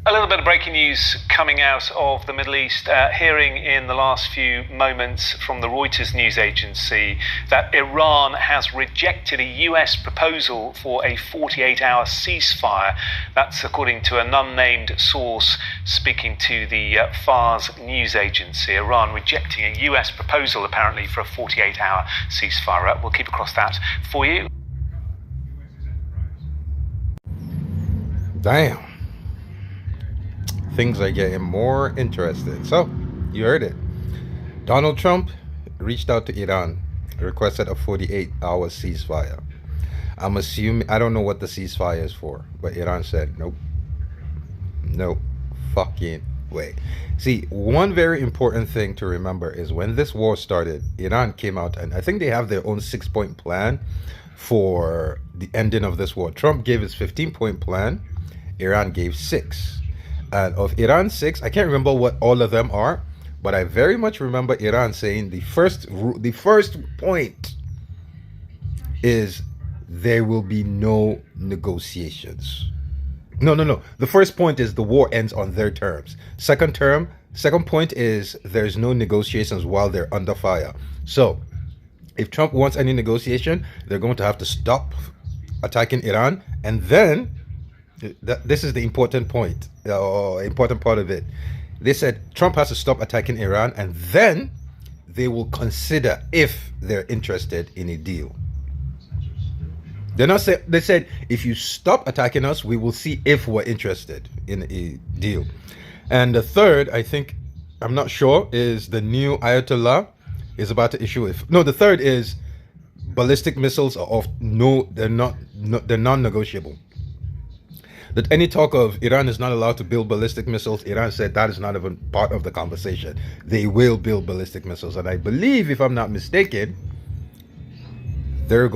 A little bit of breaking news coming out of the Middle East. Hearing in the last few moments from the Reuters news agency that Iran has rejected a US proposal for a 48-hour ceasefire. That's according to an unnamed source speaking to the FARS news agency. Iran rejecting a US proposal apparently for a 48-hour ceasefire. We'll keep across that for you. Damn. Things are getting more interesting. So, you heard it. Donald Trump reached out to Iran, requested a 48-hour ceasefire. I'm assuming, I don't know what the ceasefire is for, but Iran said, nope. No fucking way. See, one very important thing to remember is when this war started, Iran came out and I think they have their own 6-point plan for the ending of this war. Trump gave his 15-point plan. Iran gave 6. And of Iran's 6, I can't remember what all of them are, but I very much remember Iran saying the first point is there will be no negotiations. No. The first point is the war ends on their terms. Second point is there's no negotiations while they're under fire. So if Trump wants any negotiation, they're going to have to stop attacking Iran, and then this is the important point, important part of it. They said Trump has to stop attacking Iran, and then they will consider if they're interested in a deal. They're not say, they said if you stop attacking us, we will see if we're interested in a deal. And the third, I think, I'm not sure, is the new Ayatollah is about to issue the third is ballistic missiles are they're non-negotiable. That any talk of Iran is not allowed to build ballistic missiles, Iran said that is not even part of the conversation. They will build ballistic missiles. And I believe, if I'm not mistaken, their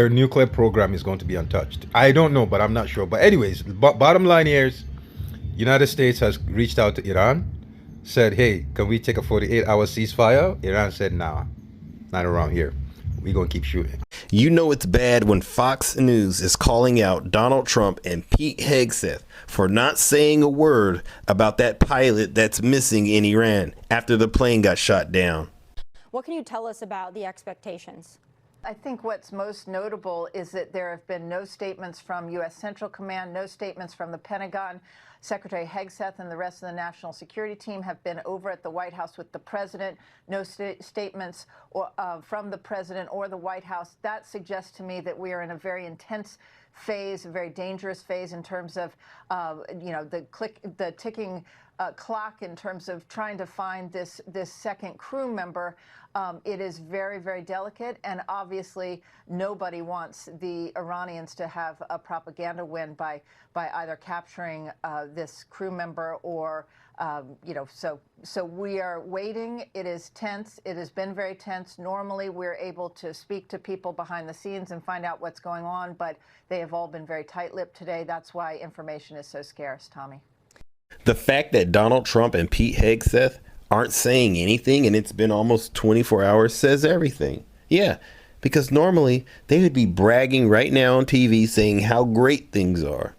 nuclear program is going to be untouched. I don't know, but I'm not sure. But anyways, bottom line here is United States has reached out to Iran, said, hey, can we take a 48-hour ceasefire? Iran said, nah, not around here. We're going to keep shooting. You know it's bad when Fox News is calling out Donald Trump and Pete Hegseth for not saying a word about that pilot that's missing in Iran after the plane got shot down. What can you tell us about the expectations? I think what's most notable is that there have been no statements from U.S. Central Command, no statements from the Pentagon. Secretary Hegseth and the rest of the national security team have been over at the White House with the president. No statements from the president or the White House. That suggests to me that we are in a very intense phase, a very dangerous phase in terms of, the ticking clock in terms of trying to find this second crew member. It is very, very delicate, and obviously nobody wants the Iranians to have a propaganda win by either capturing this crew member or, so we are waiting. It is tense. It has been very tense. Normally we're able to speak to people behind the scenes and find out what's going on, but they have all been very tight-lipped today. That's why information is so scarce, Tommy. The fact that Donald Trump and Pete Hegseth aren't saying anything, and it's been almost 24 hours, says everything. Yeah, because normally they would be bragging right now on TV saying how great things are.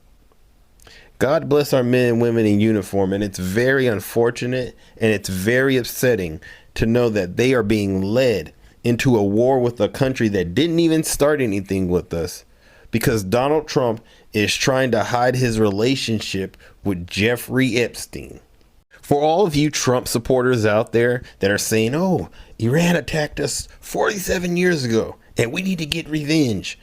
God bless our men and women in uniform, and it's very unfortunate and it's very upsetting to know that they are being led into a war with a country that didn't even start anything with us, because Donald Trump is trying to hide his relationship with Jeffrey Epstein. For all of you Trump supporters out there that are saying, oh, Iran attacked us 47 years ago and we need to get revenge,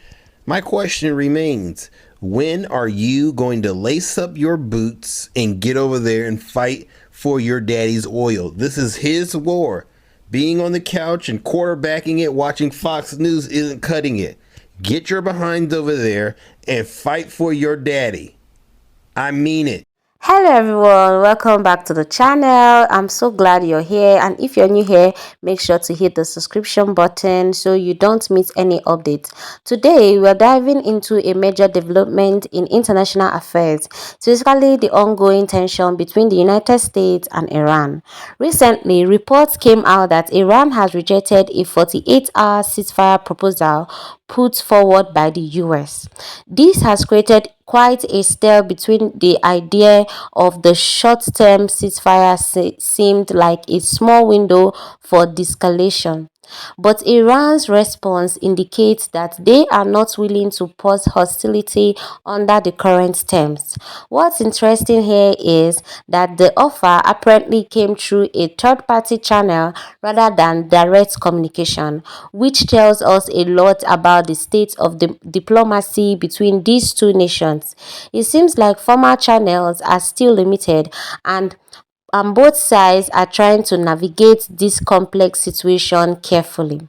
my question remains, when are you going to lace up your boots and get over there and fight for your daddy's oil? This is his war. Being on the couch and quarterbacking it, watching Fox News isn't cutting it. Get your behinds over there and fight for your daddy. I mean it. Hello everyone, welcome back to the channel. I'm so glad you're here, and if you're new here, make sure to hit the subscription button so you don't miss any updates. Today we're diving into a major development in international affairs, specifically the ongoing tension between the United States and Iran. Recently, reports came out that Iran has rejected a 48-hour ceasefire proposal put forward by the US. This has created quite a stir between the idea of the short-term ceasefire seemed like a small window for de-escalation. But Iran's response indicates that they are not willing to pause hostility under the current terms. What's interesting here is that the offer apparently came through a third-party channel rather than direct communication, which tells us a lot about the state of the diplomacy between these two nations. It seems like former channels are still limited, and both sides are trying to navigate this complex situation carefully.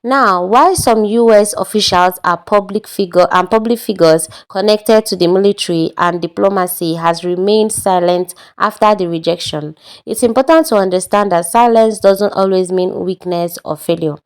Now, while some US officials are public figures connected to the military and diplomacy has remained silent after the rejection, it's important to understand that silence doesn't always mean weakness or failure.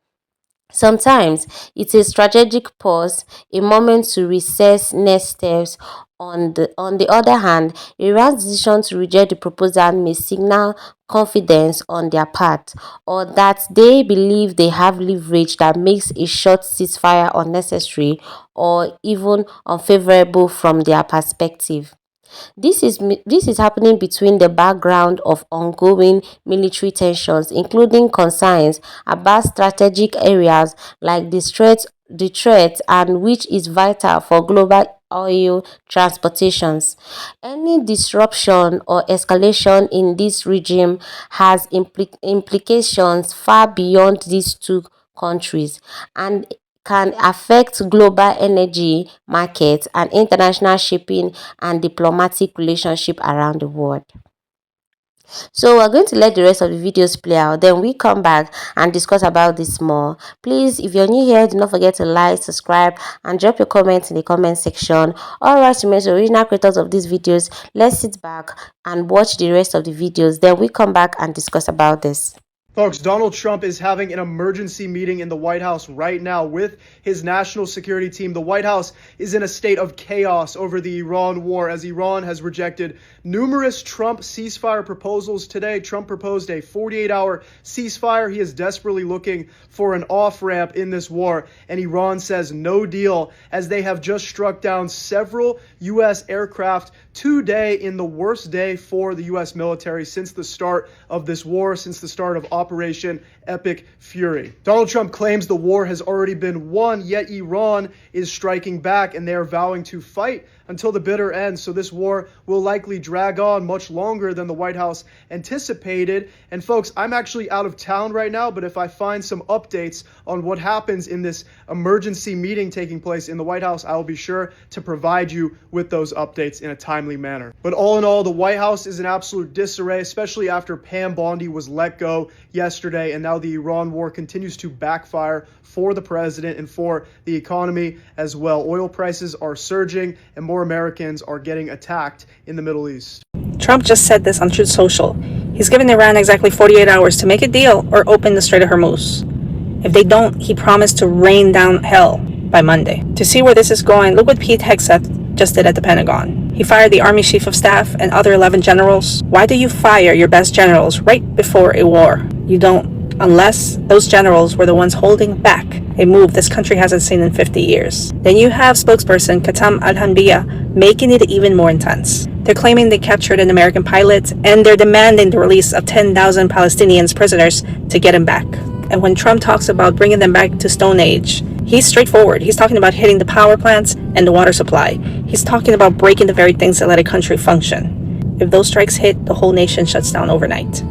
Sometimes it's a strategic pause, a moment to reassess next steps. On the other hand, Iran's decision to reject the proposal may signal confidence on their part, or that they believe they have leverage that makes a short ceasefire unnecessary or even unfavorable from their perspective. This is happening between the background of ongoing military tensions, including concerns about strategic areas like the threat and which is vital for global oil transportations. Any disruption or escalation in this regime has implications far beyond these two countries and can affect global energy markets and international shipping and diplomatic relationship around the world. So we're going to let the rest of the videos play out. Then we come back and discuss about this more. Please, if you're new here, do not forget to like, subscribe, and drop your comments in the comment section. All right, remains the original creators of these videos. Let's sit back and watch the rest of the videos. Then we come back and discuss about this. Folks, Donald Trump is having an emergency meeting in the White House right now with his national security team. The White House is in a state of chaos over the Iran war as Iran has rejected numerous Trump ceasefire proposals. Today, Trump proposed a 48-hour ceasefire. He is desperately looking for an off-ramp in this war, and Iran says no deal as they have just struck down several U.S. aircraft today in the worst day for the U.S. military since the start of this war, since the start of Operation Epic Fury. Donald Trump claims the war has already been won, yet Iran is striking back and they are vowing to fight until the bitter end. So this war will likely drag on much longer than the White House anticipated. And folks, I'm actually out of town right now, but if I find some updates on what happens in this emergency meeting taking place in the White House, I will be sure to provide you with those updates in a timely manner. But all in all, the White House is in absolute disarray, especially after Pam Bondi was let go yesterday, and now the Iran war continues to backfire for the president and for the economy as well. Oil prices are surging and more Americans are getting attacked in the Middle East. Trump just said this on Truth Social. He's given Iran exactly 48 hours to make a deal or open the Strait of Hormuz. If they don't, he promised to rain down hell by Monday. To see where this is going, look what Pete Hegseth just did at the Pentagon. He fired the Army Chief of Staff and other 11 generals. Why do you fire your best generals right before a war? You don't, unless those generals were the ones holding back a move this country hasn't seen in 50 years. Then you have spokesperson Katam Al-Hanbiya making it even more intense. They're claiming they captured an American pilot, and they're demanding the release of 10,000 Palestinians prisoners to get him back. And when Trump talks about bringing them back to Stone Age, he's straightforward. He's talking about hitting the power plants and the water supply. He's talking about breaking the very things that let a country function. If those strikes hit, the whole nation shuts down overnight.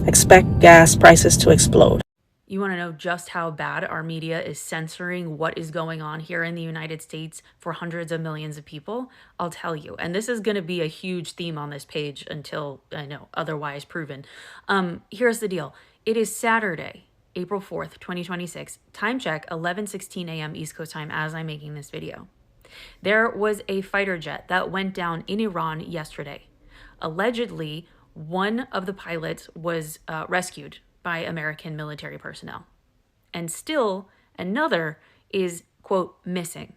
Expect gas prices to explode. You want to know just how bad our media is censoring what is going on here in the United States for hundreds of millions of people? I'll tell you. And this is going to be a huge theme on this page until I know otherwise proven. Here's the deal. It is Saturday, April 4th, 2026. Time check, 11:16 a.m. East Coast time as I'm making this video. There was a fighter jet that went down in Iran yesterday. Allegedly, one of the pilots was rescued by American military personnel. And still another is, quote, missing.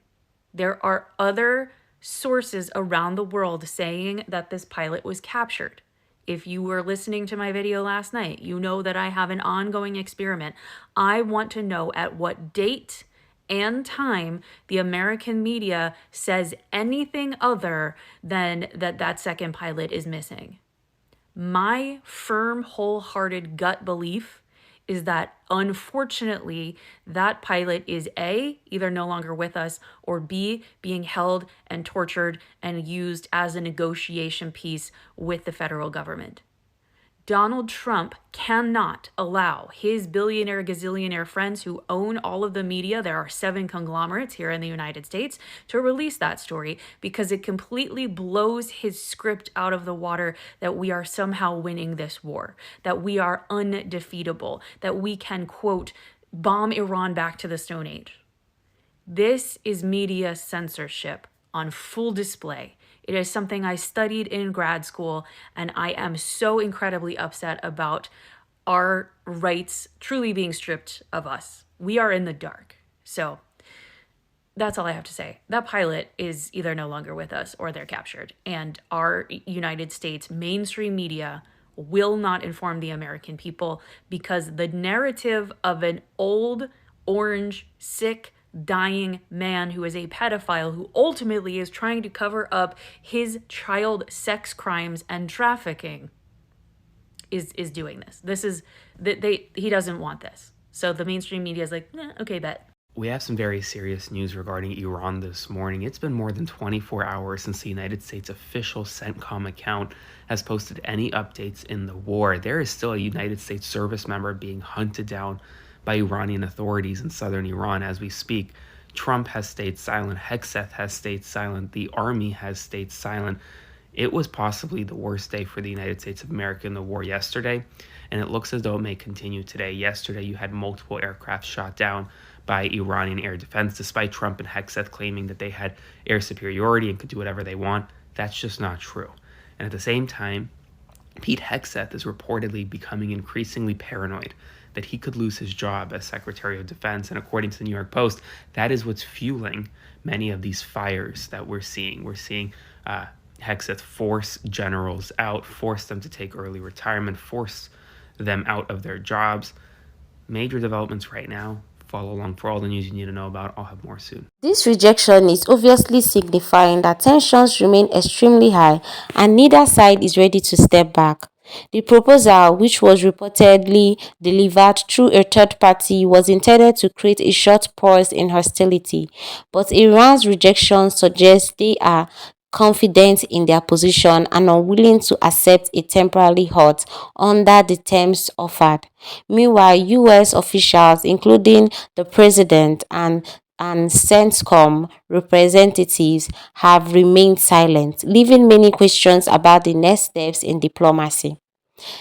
There are other sources around the world saying that this pilot was captured. If you were listening to my video last night, you know that I have an ongoing experiment. I want to know at what date and time the American media says anything other than that second pilot is missing. My firm, wholehearted gut belief is that unfortunately that pilot is A, either no longer with us, or B, being held and tortured and used as a negotiation piece with the federal government. Donald Trump cannot allow his billionaire, gazillionaire friends who own all of the media, there are 7 conglomerates here in the United States, to release that story because it completely blows his script out of the water that we are somehow winning this war, that we are undefeatable, that we can, quote, bomb Iran back to the Stone Age. This is media censorship on full display. It is something I studied in grad school, and I am so incredibly upset about our rights truly being stripped of us. We are in the dark. So that's all I have to say. That pilot is either no longer with us or they're captured. And our United States mainstream media will not inform the American people because the narrative of an old, orange, sick, dying man who is a pedophile who ultimately is trying to cover up his child sex crimes and trafficking is doing this. This is he doesn't want this. So the mainstream media is like, okay, bet. We have some very serious news regarding Iran this morning. It's been more than 24 hours since the United States official Centcom account has posted any updates in the war. There is still a United States service member being hunted down by Iranian authorities in southern Iran as we speak. Trump has stayed silent. Hegseth has stayed silent. The army has stayed silent. It was possibly the worst day for the United States of America in the war yesterday, and it looks as though it may continue today. Yesterday, you had multiple aircraft shot down by Iranian air defense, despite Trump and Hegseth claiming that they had air superiority and could do whatever they want. That's just not true. And at the same time, Pete Hegseth is reportedly becoming increasingly paranoid that he could lose his job as Secretary of Defense. And according to the New York Post, that is what's fueling many of these fires that we're seeing. We're seeing Hegseth force generals out, force them to take early retirement, force them out of their jobs. Major developments right now. Follow along for all the news you need to know about. I'll have more soon. This rejection is obviously signifying that tensions remain extremely high and neither side is ready to step back. The proposal, which was reportedly delivered through a third party, was intended to create a short pause in hostility, but Iran's rejection suggests they are confident in their position and unwilling to accept a temporary halt under the terms offered. Meanwhile, U.S. officials, including the president and Centcom representatives, have remained silent, leaving many questions about the next steps in diplomacy.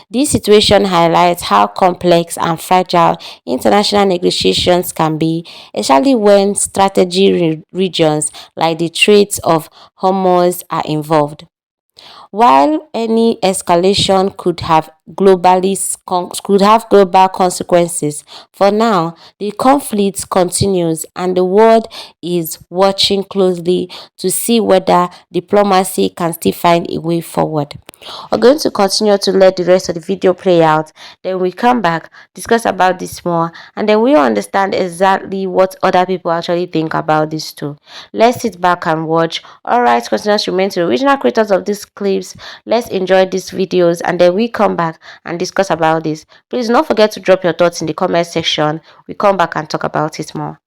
This situation highlights how complex and fragile international negotiations can be, especially when strategic regions like the Straits of Hormuz are involved. While any escalation could have global consequences, for now the conflict continues and the world is watching closely to see whether diplomacy can still find a way forward. We're going to continue to let the rest of the video play out, then we come back, discuss about this more, and then we understand exactly what other people actually think about this too. Let's sit back and watch. Alright, continue to remain to the original creators of these clips. Let's enjoy these videos and then we come back and discuss about this. Please don't forget to drop your thoughts in the comment section. We come back and talk about it more.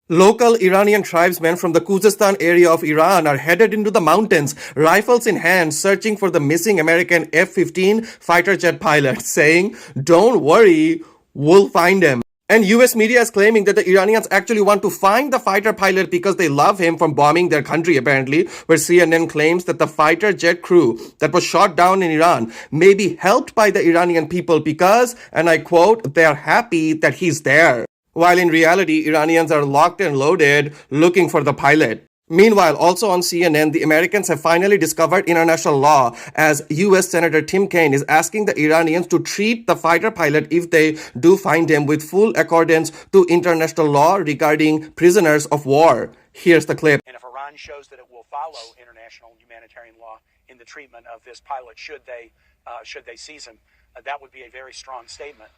Local Iranian tribesmen from the Khuzestan area of Iran are headed into the mountains, rifles in hand, searching for the missing American F-15 fighter jet pilot, saying, "Don't worry, we'll find him." And US media is claiming that the Iranians actually want to find the fighter pilot because they love him from bombing their country, apparently, where CNN claims that the fighter jet crew that was shot down in Iran may be helped by the Iranian people because, and I quote, "they are happy that he's there." While in reality, Iranians are locked and loaded looking for the pilot. Meanwhile, also on CNN, the Americans have finally discovered international law as US Senator Tim Kaine is asking the Iranians to treat the fighter pilot, if they do find him, with full accordance to international law regarding prisoners of war. Here's the clip. And if Iran shows that it will follow international humanitarian law in the treatment of this pilot, should they seize him, that would be a very strong statement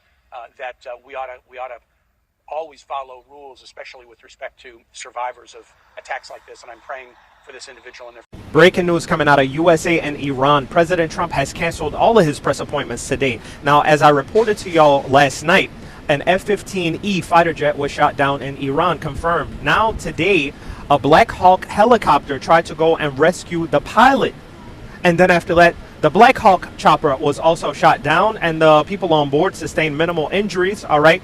that we ought to always follow rules, especially with respect to survivors of attacks like this. And I'm praying for this individual and their. Breaking news coming out of USA and Iran. President Trump has canceled all of his press appointments today. Now, as I reported to y'all last night, an F-15E fighter jet was shot down in Iran, confirmed. Now, today, a Black Hawk helicopter tried to go and rescue the pilot. And then after that, the Black Hawk chopper was also shot down, and the people on board sustained minimal injuries, all right?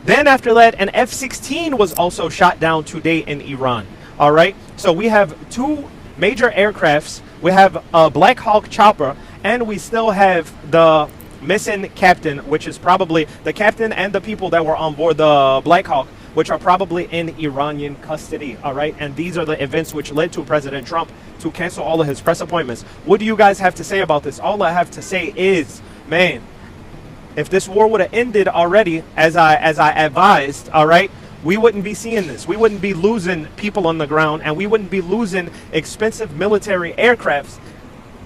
Then after that, an F-16 was also shot down today in Iran, all right? So we have two major aircrafts. We have a Black Hawk chopper, and we still have the missing captain, which is probably the captain and the people that were on board the Black Hawk, which are probably in Iranian custody, all right? And these are the events which led to President Trump to cancel all of his press appointments. What do you guys have to say about this? All I have to say is, man, if this war would have ended already, as I advised, all right, we wouldn't be seeing this. We wouldn't be losing people on the ground, and we wouldn't be losing expensive military aircrafts.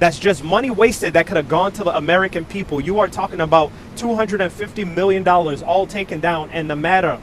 That's just money wasted that could have gone to the American people. You are talking about $250 million all taken down in the matter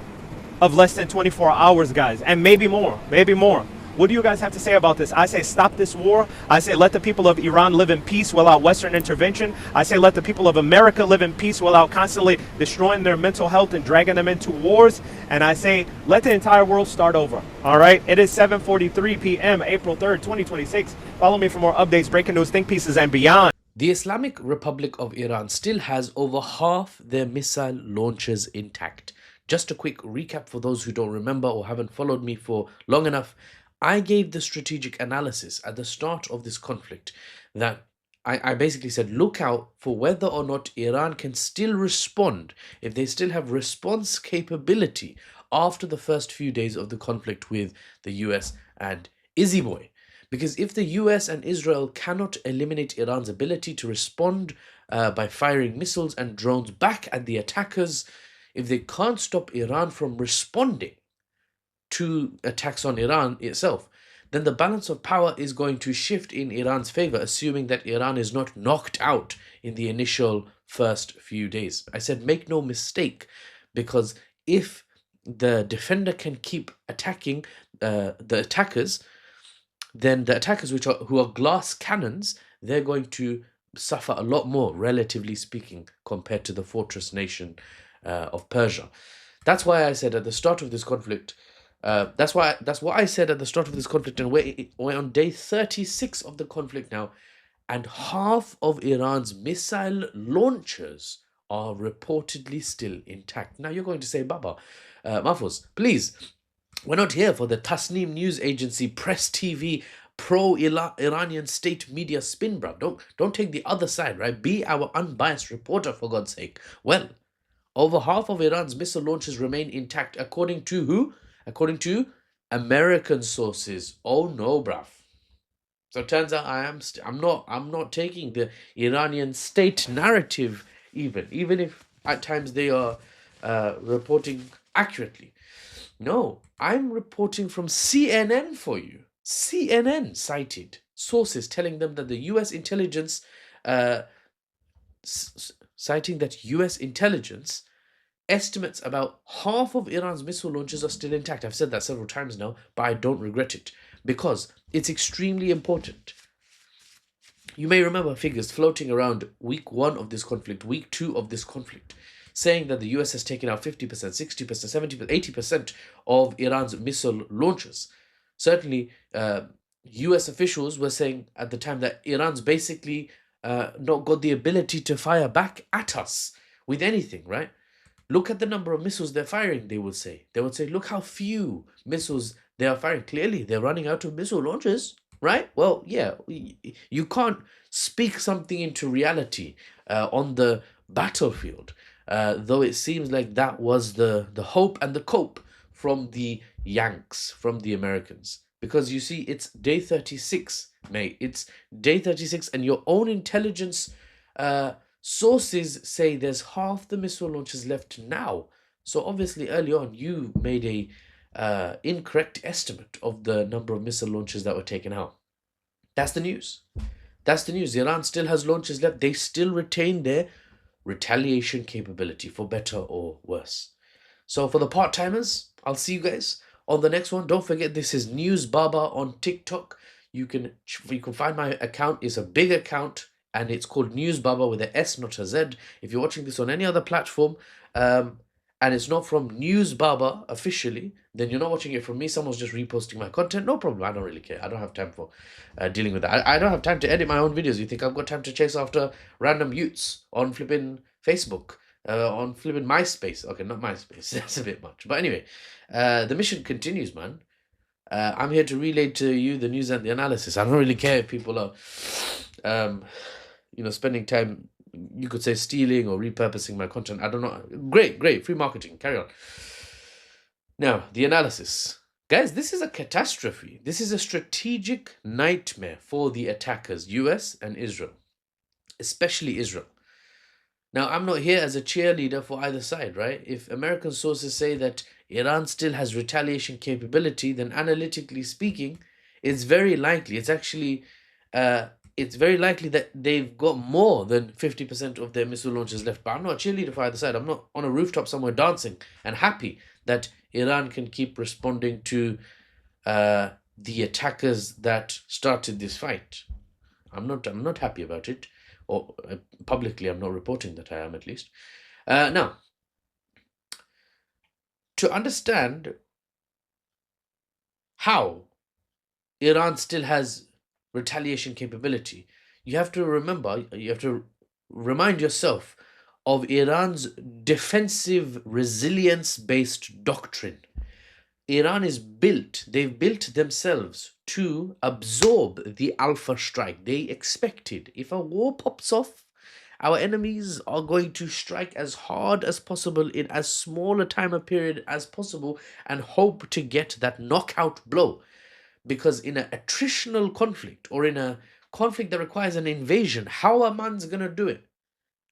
of less than 24 hours, guys, and maybe more, maybe more. What do you guys have to say about this? I say stop this war. I say let the people of Iran live in peace without Western intervention. I say let the people of America live in peace without constantly destroying their mental health and dragging them into wars. And I say let the entire world start over. All right? It is 7:43 p.m. April 3rd, 2026. Follow me for more updates, breaking news, think pieces, and beyond. The Islamic Republic of Iran still has over half their missile launchers intact. Just a quick recap for those who don't remember or haven't followed me for long enough. I gave the strategic analysis at the start of this conflict that I basically said, look out for whether or not Iran can still respond, if they still have response capability after the first few days of the conflict with the US and Izzy Boy. Because if the US and Israel cannot eliminate Iran's ability to respond by firing missiles and drones back at the attackers, if they can't stop Iran from responding to attacks on Iran itself, then the balance of power is going to shift in Iran's favor, assuming that Iran is not knocked out in the initial first few days. I said make no mistake, because if the defender can keep attacking the attackers, then the attackers who are glass cannons, they're going to suffer a lot more, relatively speaking, compared to the fortress nation of Persia. That's why I said at the start of this conflict, that's what I said at the start of this conflict, and we're on day 36 of the conflict now, and half of Iran's missile launchers are reportedly still intact. Now you're going to say, Baba, Mahfouz, please, we're not here for the Tasnim news agency, Press TV, pro-Iranian state media spin, bruv. Don't take the other side, right? Be our unbiased reporter, for God's sake. Well, over half of Iran's missile launches remain intact, according to who? According to American sources. Oh no, bruv. So it turns out I'm not taking the Iranian state narrative, even if at times they are reporting accurately. No, I'm reporting from CNN for you. CNN cited sources telling them that the U.S. intelligence, citing that U.S. intelligence estimates about half of Iran's missile launches are still intact. I've said that several times now, but I don't regret it because it's extremely important. You may remember figures floating around week 1 of this conflict, week 2 of this conflict, saying that the US has taken out 50%, 60%, 70%, 80% of Iran's missile launches. Certainly, US officials were saying at the time that Iran's basically not got the ability to fire back at us with anything, right? Look at the number of missiles they're firing, they would say. They would say, look how few missiles they are firing. Clearly, they're running out of missile launches, right? Well, yeah, you can't speak something into reality on the battlefield, though it seems like that was the hope and the cope from the Yanks, from the Americans. Because you see, it's day 36, mate. It's day 36, and your own intelligence sources say there's half the missile launches left now. So obviously early on you made a incorrect estimate of the number of missile launches that were taken out. That's the news. That's the news. Iran still has launches left. They still retain their retaliation capability, for better or worse. So for the part-timers, I'll see you guys on the next one. Don't forget, this is News Baba on TikTok. You can find my account. It's a big account, and it's called News Baba with a S, not a Z. If you're watching this on any other platform, and it's not from News Baba officially, then you're not watching it from me. Someone's just reposting my content. No problem. I don't really care. I don't have time for dealing with that. I don't have time to edit my own videos. You think I've got time to chase after random youths on flipping Facebook, on flipping MySpace? Okay, not MySpace. That's a bit much. But anyway, the mission continues, man. I'm here to relay to you the news and the analysis. I don't really care if people are, spending time, you could say, stealing or repurposing my content. I don't know. Great. Free marketing. Carry on. Now, the analysis. Guys, this is a catastrophe. This is a strategic nightmare for the attackers, US and Israel, especially Israel. Now, I'm not here as a cheerleader for either side, right? If American sources say that Iran still has retaliation capability, then analytically speaking, it's very likely, it's very likely that they've got more than 50% of their missile launchers left. But I'm not a cheerleader for either side. I'm not on a rooftop somewhere dancing and happy that Iran can keep responding to the attackers that started this fight. I'm not happy about it. Or publicly, I'm not reporting that I am, at least. Now, to understand how Iran still has retaliation capability, you have to remind yourself of Iran's defensive resilience-based doctrine. They've built themselves to absorb the Alpha strike. They expected, if a war pops off, our enemies are going to strike as hard as possible in as small a time period as possible and hope to get that knockout blow. Because in an attritional conflict, or in a conflict that requires an invasion, how a man's gonna do it?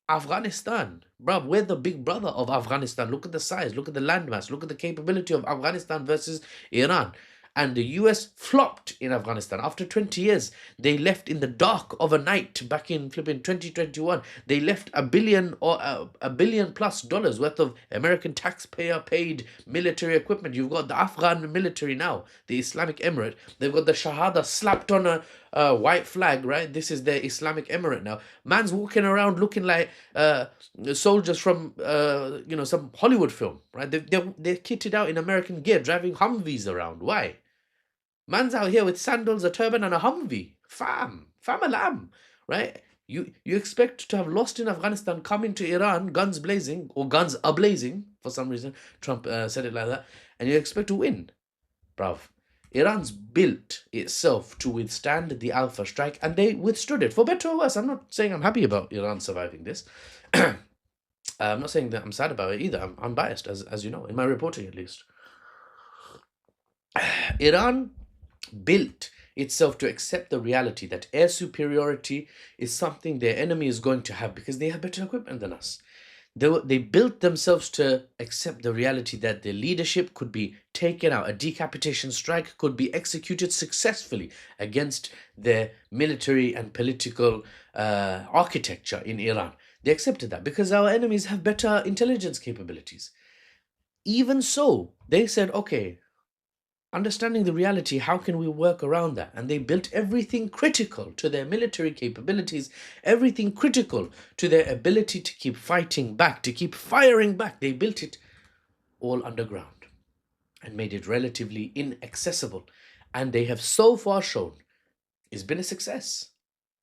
Afghanistan, bruv, we're the big brother of Afghanistan. Look at the size, look at the landmass, look at the capability of Afghanistan versus Iran. And the US flopped in Afghanistan. After 20 years, they left in the dark of a night back in flipping 2021. They left $1 billion or $1 billion plus worth of American taxpayer paid military equipment. You've got the Afghan military now, the Islamic Emirate. They've got the Shahada slapped on a white flag, right? This is their Islamic Emirate now. Man's walking around looking like soldiers from some Hollywood film, right? They're kitted out in American gear, driving Humvees around. Why? Man's out here with sandals, a turban, and a Humvee. Fam a lamb, right? You expect to have lost in Afghanistan, come into Iran, guns blazing, or guns a-blazing, for some reason. Trump said it like that. And you expect to win. Bruv. Iran's built itself to withstand the Alpha strike, and they withstood it. For better or worse, I'm not saying I'm happy about Iran surviving this. I'm not saying that I'm sad about it either. I'm biased, as you know, in my reporting at least. Iran built itself to accept the reality that air superiority is something their enemy is going to have because they have better equipment than us. They built themselves to accept the reality that their leadership could be taken out. A decapitation strike could be executed successfully against their military and political architecture in Iran. They accepted that because our enemies have better intelligence capabilities. Even so, they said, okay, understanding the reality, how can we work around that? And they built everything critical to their military capabilities, everything critical to their ability to keep fighting back, to keep firing back. They built it all underground and made it relatively inaccessible. And they have so far shown it's been a success.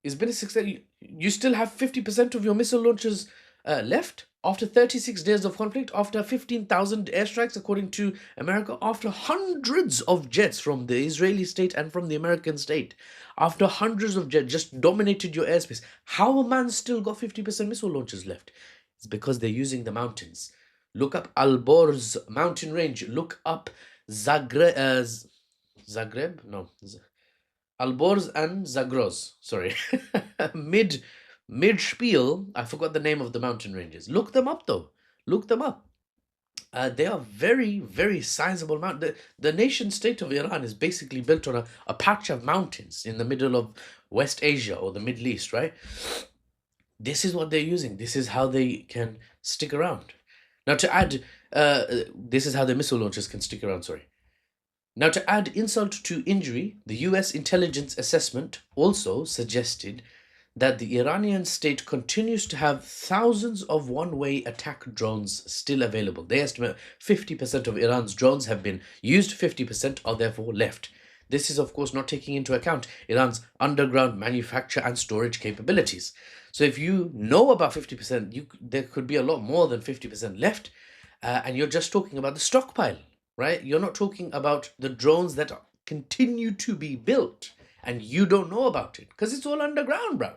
It's been a success. You still have 50% of your missile launchers left after 36 days of conflict, after 15,000 airstrikes, according to America, after hundreds of jets from the Israeli state and from the American state, after hundreds of jets just dominated your airspace. How a man still got 50% missile launchers left? It's because they're using the mountains. Look up Alborz mountain range. Look up Zagreb? No. Alborz and Zagros. Sorry. Mid-Spiel, I forgot the name of the mountain ranges. Look them up, though. Look them up. They are very, very sizable mountains. The nation state of Iran is basically built on a patch of mountains in the middle of West Asia or the Middle East, right? This is what they're using. This is how they can stick around. Now, to add This is how the missile launchers can stick around, sorry. Now, to add insult to injury, the US intelligence assessment also suggested that the Iranian state continues to have thousands of one-way attack drones still available. They estimate 50% of Iran's drones have been used, 50% are therefore left. This is, of course, not taking into account Iran's underground manufacture and storage capabilities. So if you know about 50%, there could be a lot more than 50% left, and you're just talking about the stockpile, right? You're not talking about the drones that continue to be built and you don't know about it because it's all underground, bro.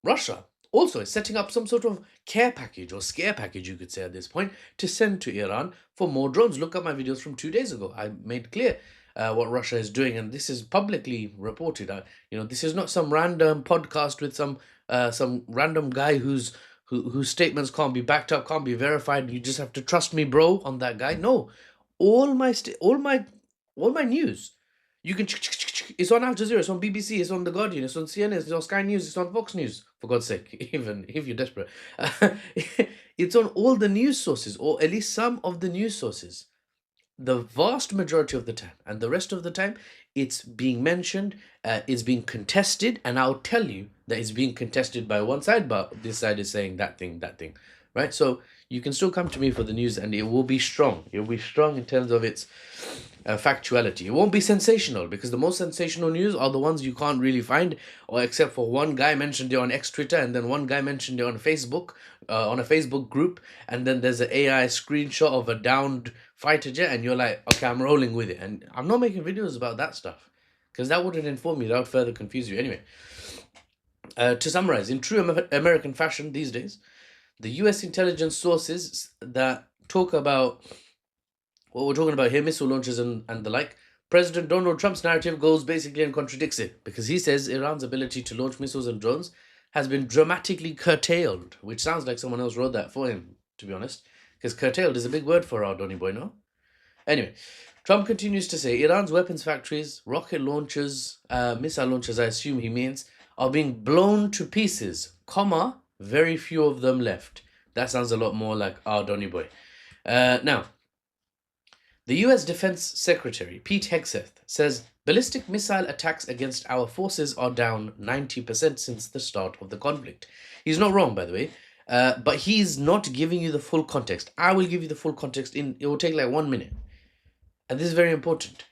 Russia also is setting up some sort of care package or scare package, you could say at this point, to send to Iran for more drones. Look at my videos from 2 days ago. I made clear what Russia is doing, and this is publicly reported. This is not some random podcast with some random guy whose statements can't be backed up, can't be verified. You just have to trust me, bro, on that guy. No, all my news, you can. It's on Al Jazeera, it's on BBC, it's on The Guardian, it's on CNN, it's on Sky News, it's on Fox News, for God's sake, even if you're desperate. It's on all the news sources, or at least some of the news sources. The vast majority of the time, and the rest of the time, it's being mentioned, it's being contested, and I'll tell you that it's being contested by one side, but this side is saying that thing, right? So you can still come to me for the news, and it will be strong. It will be strong in terms of its factuality. It won't be sensational, because the most sensational news are the ones you can't really find, or except for one guy mentioned it on X Twitter, and then one guy mentioned it on Facebook, on a Facebook group, and then there's an AI screenshot of a downed fighter jet, and you're like, okay, I'm rolling with it. And I'm not making videos about that stuff, because that wouldn't inform you, that would further confuse you. Anyway, to summarize, in true American fashion these days, the US intelligence sources that talk about what we're talking about here, missile launches and the like, President Donald Trump's narrative goes basically and contradicts it, because he says Iran's ability to launch missiles and drones has been dramatically curtailed, which sounds like someone else wrote that for him, to be honest, because curtailed is a big word for our Donny boy, no? Anyway, Trump continues to say Iran's weapons factories, rocket launchers, missile launchers, I assume he means, are being blown to pieces, comma, very few of them left. That sounds a lot more like our Donny boy. Now, the US Defense Secretary, Pete Hegseth, says ballistic missile attacks against our forces are down 90% since the start of the conflict. He's not wrong, by the way, but he's not giving you the full context. I will give you the full context. It will take like 1 minute. And this is very important.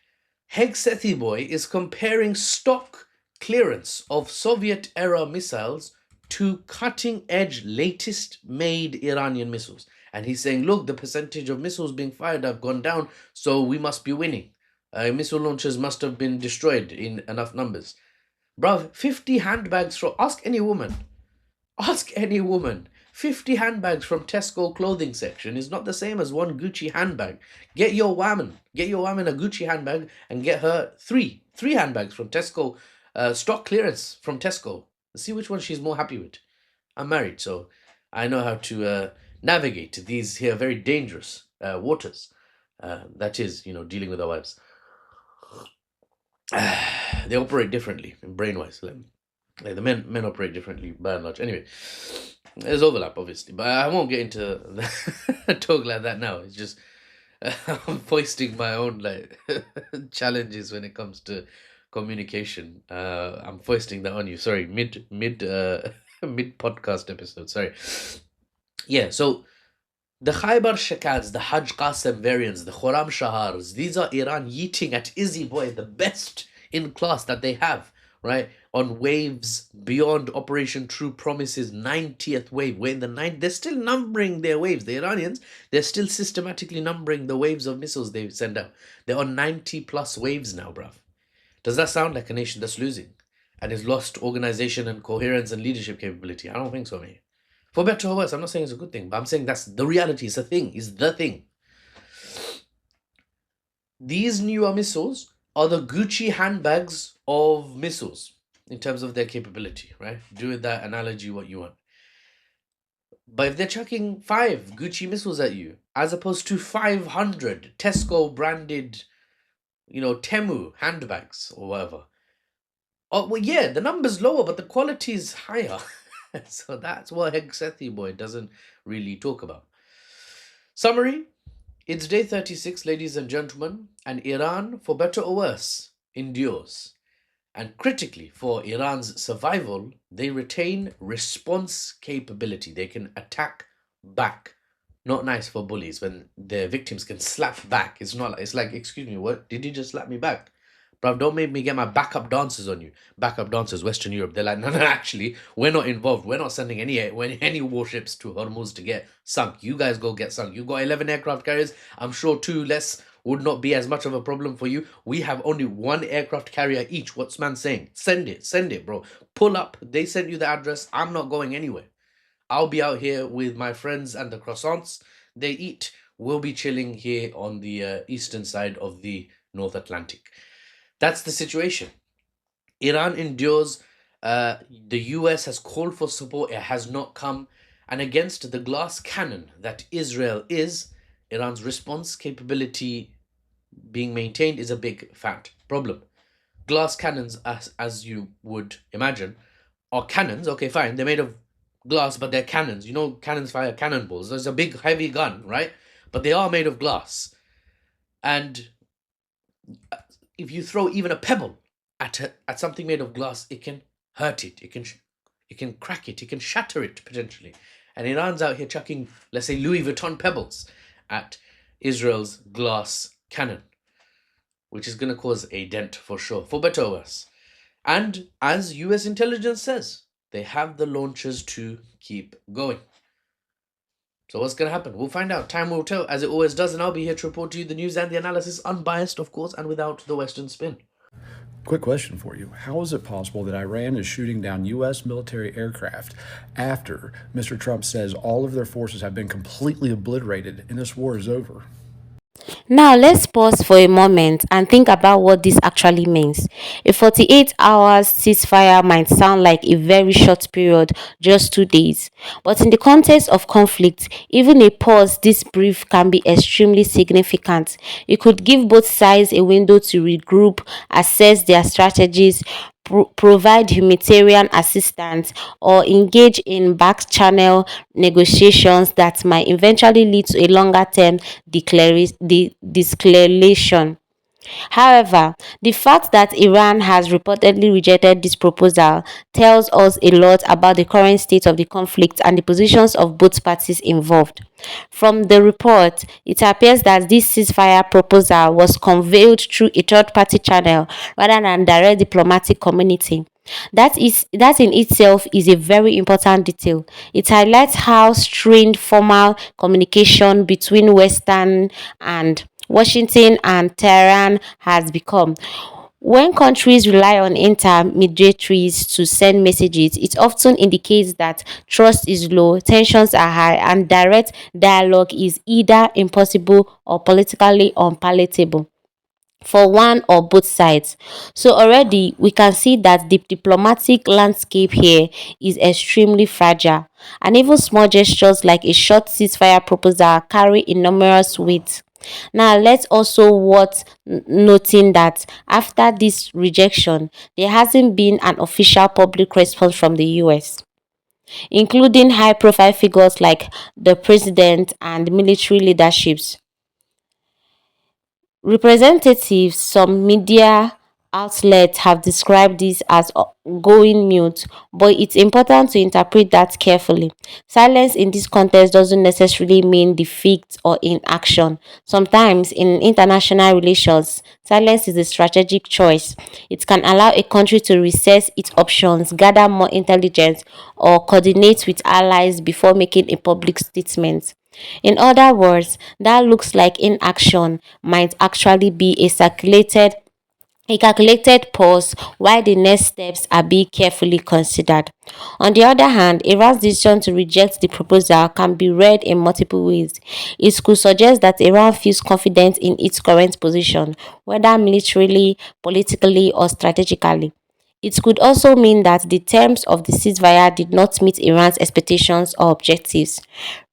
Hegsethi boy is comparing stock clearance of Soviet-era missiles to cutting-edge, latest-made Iranian missiles. And he's saying, look, the percentage of missiles being fired have gone down, so we must be winning. Missile launchers must have been destroyed in enough numbers. Bruv, 50 handbags from... Ask any woman. 50 handbags from Tesco clothing section is not the same as one Gucci handbag. Get your woman a Gucci handbag and get her three handbags from Tesco, stock clearance from Tesco. See which one she's more happy with. I'm married, so I know how to navigate these here very dangerous waters. That is, dealing with our wives. They operate differently, brain-wise. Like the men operate differently by and large. Anyway, there's overlap, obviously, but I won't get into talk like that now. It's just I'm foisting my own challenges when it comes to communication. I'm foisting that on you. Sorry, mid podcast episode. Sorry. Yeah, so the Khaybar Shakads, the Hajj Qasem variants, the Khurram Shahars, these are Iran yeeting at Izzy Boy, the best in class that they have, right? On waves beyond Operation True Promise's 90th wave. They're still numbering their waves. The Iranians, they're still systematically numbering the waves of missiles they send out. They're on 90 plus waves now, bruv. Does that sound like a nation that's losing and has lost organization and coherence and leadership capability? I don't think so, mate. For better or worse, I'm not saying it's a good thing, but I'm saying that's the reality. It's a thing. It's the thing. These newer missiles are the Gucci handbags of missiles in terms of their capability, right? Do with that analogy what you want. But if they're chucking 5 Gucci missiles at you, as opposed to 500 Tesco branded, Temu handbags or whatever. Oh, well, yeah, the number's lower, but the quality is higher. So that's what Hegsethi boy doesn't really talk about. Summary: it's day 36, ladies and gentlemen, and Iran, for better or worse, endures. And critically, for Iran's survival, they retain response capability. They can attack back. Not nice for bullies when their victims can slap back. It's not. It's like, excuse me, what? Did you just slap me back? Bruv, don't make me get my backup dancers on you. Backup dancers, Western Europe. They're like, no, actually, we're not involved. We're not sending any warships to Hormuz to get sunk. You guys go get sunk. You got 11 aircraft carriers. I'm sure 2 less would not be as much of a problem for you. We have only 1 aircraft carrier each. What's man saying? Send it, bro. Pull up. They sent you the address. I'm not going anywhere. I'll be out here with my friends and the croissants they eat. We'll be chilling here on the eastern side of the North Atlantic. That's the situation. Iran endures. The US has called for support. It has not come. And against the glass cannon that Israel is, Iran's response capability being maintained is a big fat problem. Glass cannons, as you would imagine, are cannons. Okay, fine. They're made of glass, but they're cannons. You know, cannons fire cannonballs. There's a big, heavy gun, right? But they are made of glass. And if you throw even a pebble at something made of glass, it can hurt it. It can crack it. It can shatter it potentially. And Iran's out here chucking, let's say, Louis Vuitton pebbles at Israel's glass cannon, which is going to cause a dent for sure, for better or worse. And as US intelligence says, they have the launchers to keep going. So what's going to happen? We'll find out. Time will tell, as it always does, and I'll be here to report to you the news and the analysis, unbiased, of course, and without the Western spin. Quick question for you. How is it possible that Iran is shooting down U.S. military aircraft after Mr. Trump says all of their forces have been completely obliterated and this war is over? Now let's pause for a moment and think about what this actually means. A 48 hours ceasefire might sound like a very short period, just 2 days. But in the context of conflict, even a pause this brief can be extremely significant. It could give both sides a window to regroup, assess their strategies, provide humanitarian assistance, or engage in back-channel negotiations that might eventually lead to a longer-term de-escalation. However, the fact that Iran has reportedly rejected this proposal tells us a lot about the current state of the conflict and the positions of both parties involved. From the report, it appears that this ceasefire proposal was conveyed through a third-party channel rather than direct diplomatic community. That in itself is a very important detail. It highlights how strained formal communication between Washington and Tehran has become. When countries rely on intermediaries to send messages, it often indicates that trust is low, tensions are high, and direct dialogue is either impossible or politically unpalatable for one or both sides. So already we can see that the diplomatic landscape here is extremely fragile, and even small gestures like a short ceasefire proposal carry enormous weight. Now let's also worth noting that after this rejection, there hasn't been an official public response from the US, including high-profile figures like the president and military leaderships. Representatives, some media outlets have described this as going mute, but it's important to interpret that carefully. Silence in this context doesn't necessarily mean defeat or inaction. Sometimes in international relations, silence is a strategic choice. It can allow a country to reassess its options, gather more intelligence, or coordinate with allies before making a public statement. In other words, that looks like inaction might actually be a calculated pause while the next steps are being carefully considered. On the other hand, Iran's decision to reject the proposal can be read in multiple ways. It could suggest that Iran feels confident in its current position, whether militarily, politically, or strategically. It could also mean that the terms of the ceasefire did not meet Iran's expectations or objectives.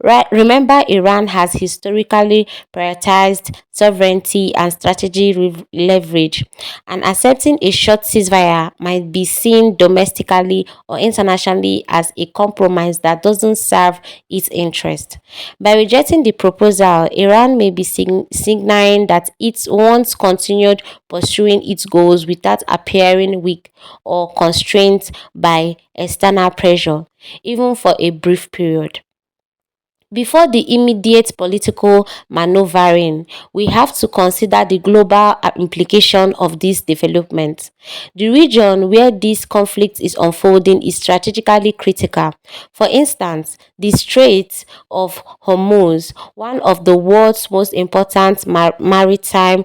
Right, remember, Iran has historically prioritized sovereignty and strategic leverage, and accepting a short ceasefire might be seen domestically or internationally as a compromise that doesn't serve its interest. By rejecting the proposal, Iran may be signaling that it wants continued pursuing its goals without appearing weak or constrained by external pressure, even for a brief period. Before the immediate political maneuvering, we have to consider the global implication of this development. The region where this conflict is unfolding is strategically critical. For instance, the Strait of Hormuz, one of the world's most important maritime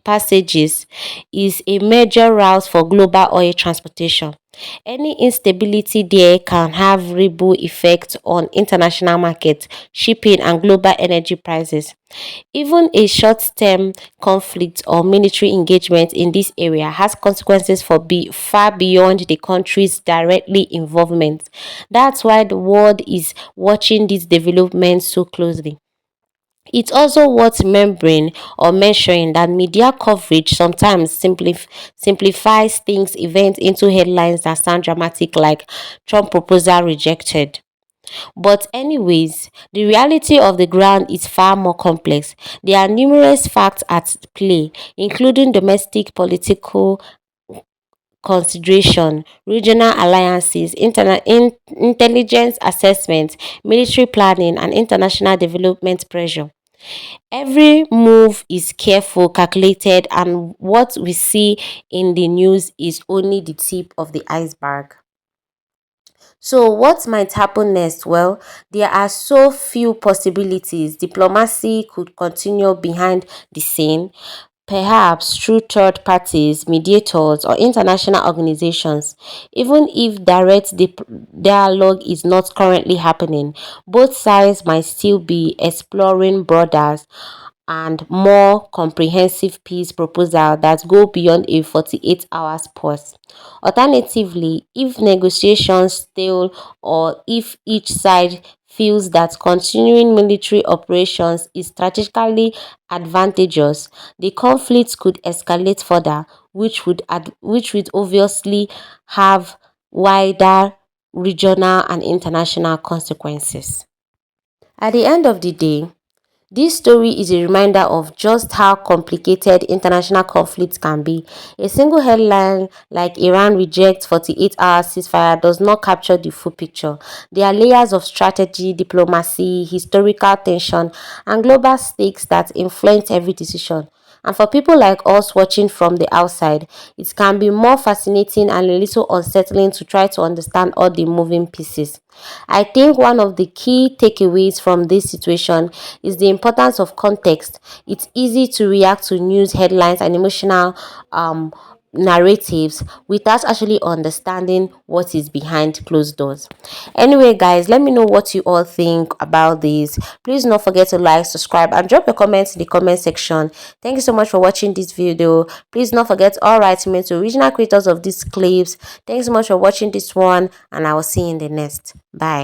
passages, is a major route for global oil transportation. Any instability there can have ripple effects on international markets, shipping, and global energy prices. Even a short-term conflict or military engagement in this area has consequences for far beyond the country's directly involvement. That's why the world is watching these developments so closely. It's also worth remembering or mentioning that media coverage sometimes simplifies things events into headlines that sound dramatic, like Trump proposal rejected. But anyways, the reality of the ground is far more complex. There are numerous facts at play, including domestic political consideration, regional alliances, intelligence assessment, military planning, and international development pressure. Every move is careful, calculated, and what we see in the news is only the tip of the iceberg. So, what might happen next? Well, there are so few possibilities. Diplomacy could continue behind the scene, perhaps through third parties, mediators, or international organizations. Even if direct dialogue is not currently happening, both sides might still be exploring broader and more comprehensive peace proposal that go beyond a 48 hours pause. Alternatively, if negotiations stale or if each side feels that continuing military operations is strategically advantageous, the conflict could escalate further, which would obviously have wider regional and international consequences. At the end of the day, this story is a reminder of just how complicated international conflicts can be. A single headline like Iran rejects 48-hour ceasefire does not capture the full picture. There are layers of strategy, diplomacy, historical tension, and global stakes that influence every decision. And for people like us watching from the outside, it can be more fascinating and a little unsettling to try to understand all the moving pieces. I think one of the key takeaways from this situation is the importance of context. It's easy to react to news headlines and emotional narratives without actually understanding what is behind closed doors. Anyway, guys, let me know what you all think about this. Please don't forget to like, subscribe, and drop your comments in the comment section. Thank you so much for watching this video. Please don't forget to all rights remain to original creators of these clips. Thanks so much for watching this one, and I will see you in the next. Bye.